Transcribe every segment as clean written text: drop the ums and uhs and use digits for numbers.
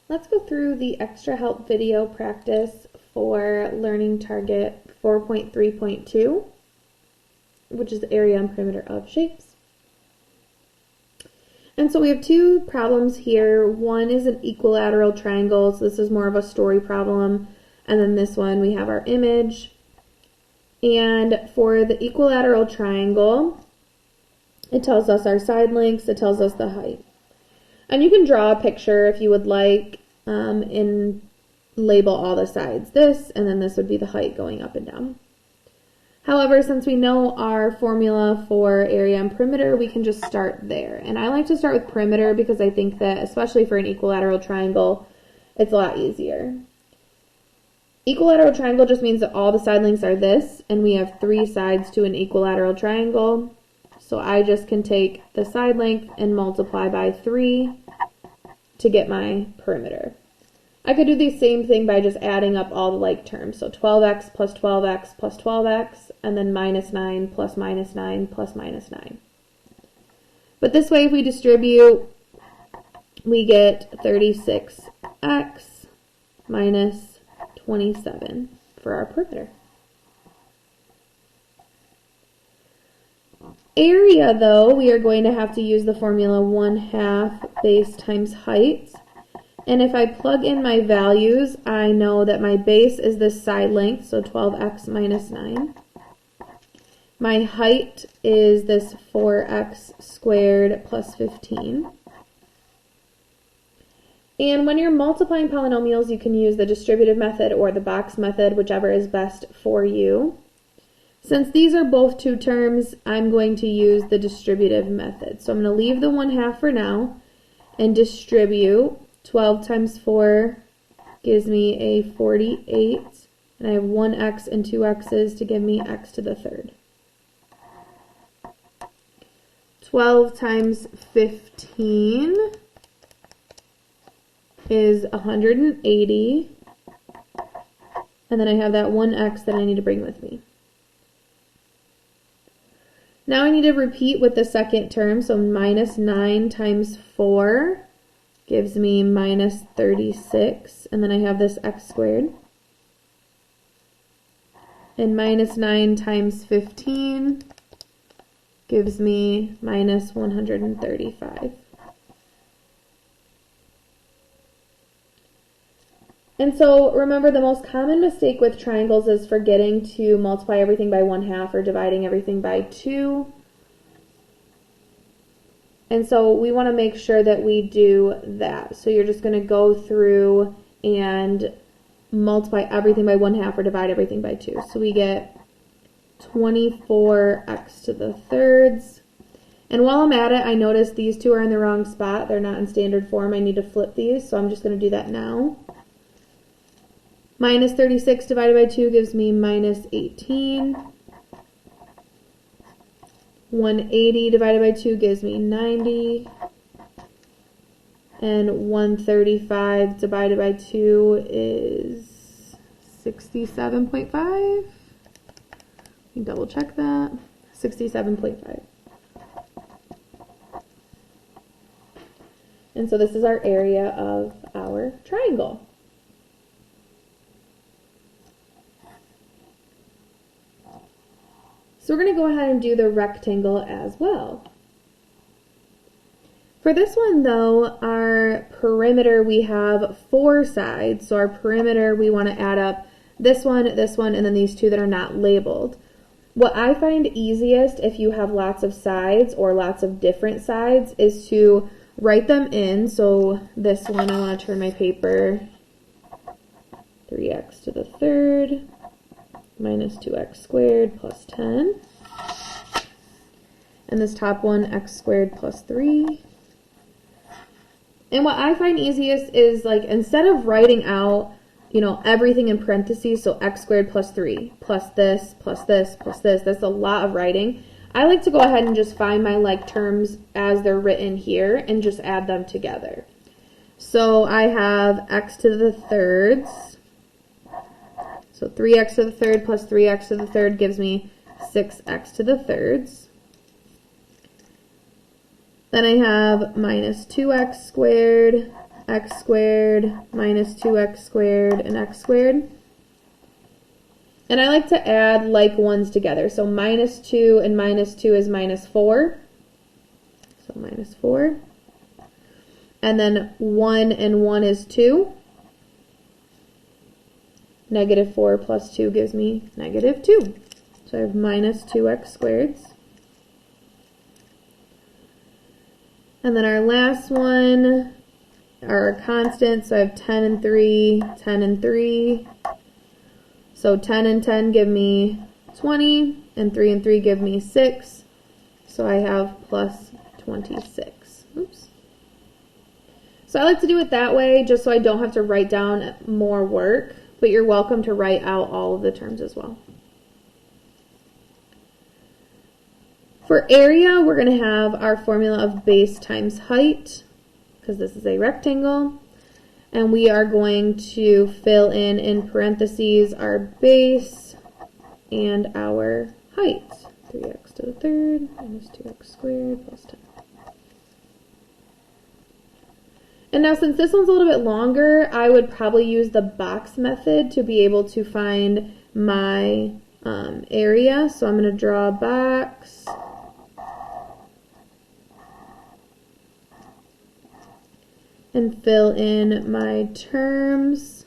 Let's go through the extra help video practice for learning target 4.3.2, which is the area and perimeter of shapes. And so we have two problems here. One is an equilateral triangle, so this is more of a story problem. And then this one, we have our image. And for the equilateral triangle, it tells us our side lengths, it tells us the height. And you can draw a picture if you would like and label all the sides this, and then this would be the height going up and down. However, since we know our formula for area and perimeter, we can just start there. And I like to start with perimeter because I think that, especially for an equilateral triangle, it's a lot easier. Equilateral triangle just means that all the side lengths are this, and we have 3 sides to an equilateral triangle. So I just can take the side length and multiply by 3 to get my perimeter. I could do the same thing by just adding up all the like terms. So 12x plus 12x plus 12x, and then minus 9 plus minus 9 plus minus 9. But this way, if we distribute, we get 36x minus 27 for our perimeter. Area, though, we are going to have to use the formula 1/2 base times height. And if I plug in my values, I know that my base is this side length, so 12x minus 9. My height is this 4x squared plus 15. And when you're multiplying polynomials, you can use the distributive method or the box method, whichever is best for you. Since these are both 2 terms, I'm going to use the distributive method. So I'm going to leave the 1/2 for now and distribute. 12 times 4 gives me a 48, and I have 1x and 2 x's to give me x to the 3rd. 12 times 15 is 180, and then I have that 1x that I need to bring with me. Now I need to repeat with the second term, so minus 9 times 4 gives me minus 36, and then I have this x squared. And minus 9 times 15 gives me minus 135. And so remember, the most common mistake with triangles is forgetting to multiply everything by 1/2 or dividing everything by 2. And so we want to make sure that we do that. So you're just going to go through and multiply everything by 1/2 or divide everything by 2. So we get 24x to the 3rds. And while I'm at it, I notice these two are in the wrong spot. They're not in standard form. I need to flip these, so I'm just going to do that now. Minus 36 divided by 2 gives me minus 18. 180 divided by 2 gives me 90. And 135 divided by 2 is 67.5. You can double check that. 67.5. And so this is our area of our triangle. So we're going to go ahead and do the rectangle as well. For this one, though, our perimeter, we have 4 sides. So our perimeter, we want to add up this one, and then these 2 that are not labeled. What I find easiest if you have lots of sides or lots of different sides is to write them in. So this one, I want to turn my paper 3x to the 3rd. Minus 2x squared plus 10. And this top one, x squared plus 3. And what I find easiest is, like, instead of writing out, you know, everything in parentheses, so x squared plus 3, plus this, plus this, plus this, that's a lot of writing. I like to go ahead and just find my like terms as they're written here and just add them together. So I have x to the 3rds. So 3x to the 3rd plus 3x to the 3rd gives me 6x to the 3rds. Then I have minus 2x squared x squared minus 2x squared and x squared. And I like to add like ones together. So minus 2 and minus 2 is minus 4. So minus 4. And then 1 and 1 is 2. Negative 4 plus 2 gives me negative 2. So I have minus 2x squareds. And then our last one are our constants. So I have 10 and 3, 10 and 3. So 10 and 10 give me 20, and 3 and 3 give me 6. So I have plus 26. Oops. So I like to do it that way just so I don't have to write down more work, but you're welcome to write out all of the terms as well. For area, we're going to have our formula of base times height, because this is a rectangle. And we are going to fill in parentheses our base and our height. 3x to the third minus 2x squared plus 10. And now since this one's a little bit longer, I would probably use the box method to be able to find my area. So I'm going to draw a box. And fill in my terms.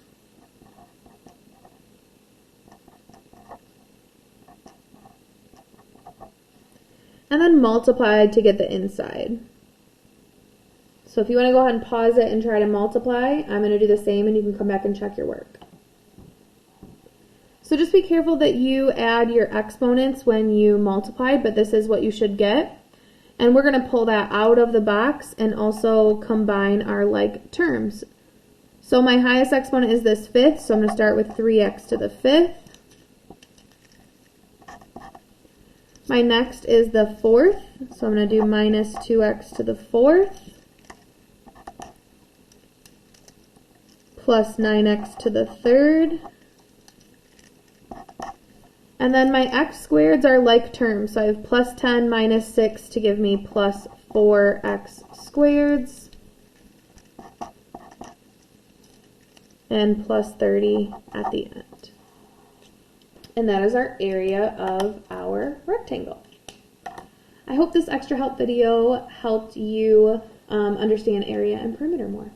And then multiply to get the inside. So if you want to go ahead and pause it and try to multiply, I'm going to do the same and you can come back and check your work. So just be careful that you add your exponents when you multiply, but this is what you should get. And we're going to pull that out of the box and also combine our like terms. So my highest exponent is this fifth, so I'm going to start with 3x to the fifth. My next is the fourth, so I'm going to do minus 2x to the fourth, plus 9x to the third. And then my x squareds are like terms, so I have plus 10 minus 6 to give me plus 4x squareds, and plus 30 at the end. And that is our area of our rectangle. I hope this extra help video helped you understand area and perimeter more.